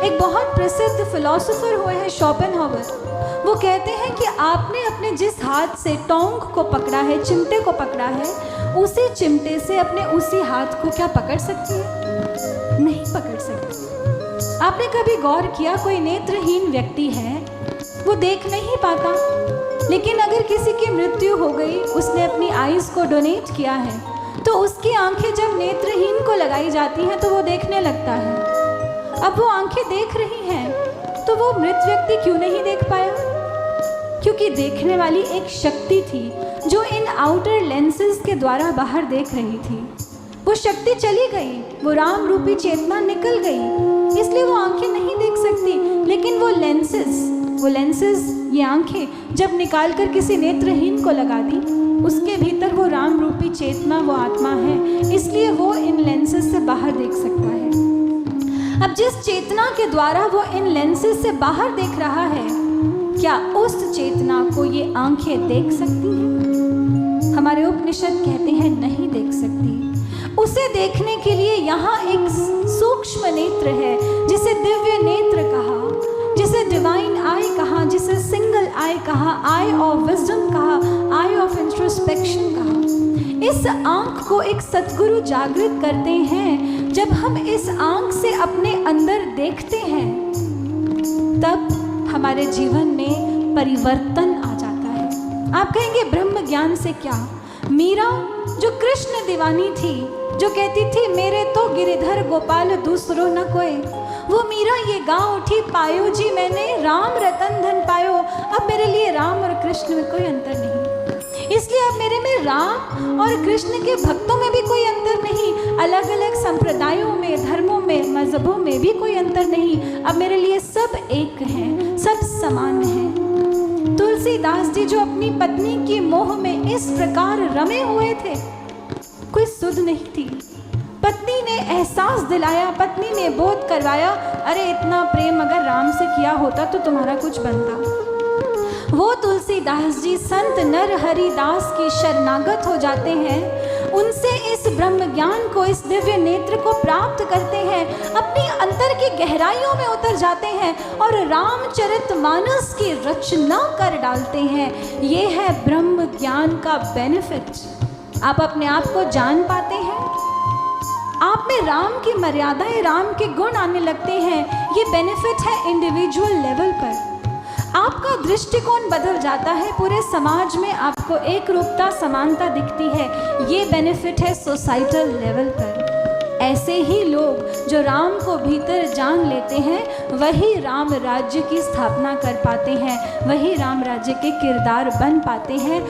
एक बहुत प्रसिद्ध फिलोसोफर हुए हैं शोपेनहावर। वो कहते हैं कि आपने अपने जिस हाथ से टोंग को पकड़ा है, चिमटे को पकड़ा है, उसी चिमटे से अपने उसी हाथ को क्या पकड़ सकती है? नहीं पकड़ सकती। आपने कभी गौर किया, कोई नेत्रहीन व्यक्ति है, वो देख नहीं पाता, लेकिन अगर किसी की मृत्यु हो गई, उसने अपनी आईज को डोनेट किया है, तो उसकी आंखें जब नेत्रहीन को लगाई जाती हैं तो वो देखने लगता है। अब वो आंखें देख रही हैं, तो वो मृत व्यक्ति क्यों नहीं देख पाया? क्योंकि देखने वाली एक शक्ति थी जो इन आउटर लेंसेज के द्वारा बाहर देख रही थी। वो शक्ति चली गई, वो राम रूपी चेतना निकल गई, इसलिए वो आंखें नहीं देख सकती। लेकिन वो लेंसेज ये आंखें जब निकाल कर किसी नेत्रहीन को लगा दी, उसके भीतर वो राम रूपी चेतना, वो आत्मा है, इसलिए वो इन लेंसेज से बाहर देख सकता है। अब जिस चेतना के द्वारा वो इन लेंसेज से बाहर देख रहा है, क्या उस चेतना को ये आंखें देख सकती हैं? हमारे उपनिषद कहते हैं नहीं देख सकती। उसे देखने के लिए यहाँ एक सूक्ष्म नेत्र है, जिसे दिव्य नेत्र कहा, जिसे डिवाइन आई कहा, जिसे सिंगल आई कहा, आई ऑफ विजडम कहा, आई ऑफ इंट्रोस्पेक्शन कहा। इस आंख को एक सद्गुरु जागृत करते हैं। जब हम इस आंख से अपने अंदर देखते हैं, तब हमारे जीवन में परिवर्तन आ जाता है। आप कहेंगे ब्रह्म ज्ञान से क्या? मीरा जो कृष्ण दीवानी थी, जो कहती थी मेरे तो गिरिधर गोपाल दूसरो न कोई, वो मीरा ये गा उठी, पायो जी मैंने राम रतन धन पायो। अब मेरे लिए राम और कृष्ण में कोई अंतर नहीं, इसलिए अब मेरे में राम और कृष्ण के भक्तों में भी कोई अंतर नहीं, अलग अलग संप्रदायों में, धर्मों में, मजहबों में भी कोई अंतर नहीं। अब मेरे लिए सब एक हैं, सब समान हैं। तुलसीदास जी जो अपनी पत्नी की मोह में इस प्रकार रमे हुए थे, कोई सुध नहीं थी। पत्नी ने एहसास दिलाया, पत्नी ने बोध करवाया, अरे इतना प्रेम अगर राम से किया होता तो तुम्हारा कुछ बनता। वो तुलसीदास जी संत नर हरिदास की शरणागत हो जाते हैं, उनसे इस ब्रह्म ज्ञान को, इस दिव्य नेत्र को प्राप्त करते हैं, अपनी अंतर की गहराइयों में उतर जाते हैं और रामचरितमानस की रचना कर डालते हैं। ये है ब्रह्म ज्ञान का बेनिफिट। आप अपने आप को जान पाते हैं, आप में राम की मर्यादाएं, राम के गुण आने लगते हैं। ये बेनिफिट है इंडिविजुअल लेवल पर। आपका दृष्टिकोण बदल जाता है, पूरे समाज में आपको एक रूपता, समानता दिखती है। ये बेनिफिट है सोसाइटल लेवल पर। ऐसे ही लोग जो राम को भीतर जान लेते हैं, वही राम राज्य की स्थापना कर पाते हैं, वही राम राज्य के किरदार बन पाते हैं।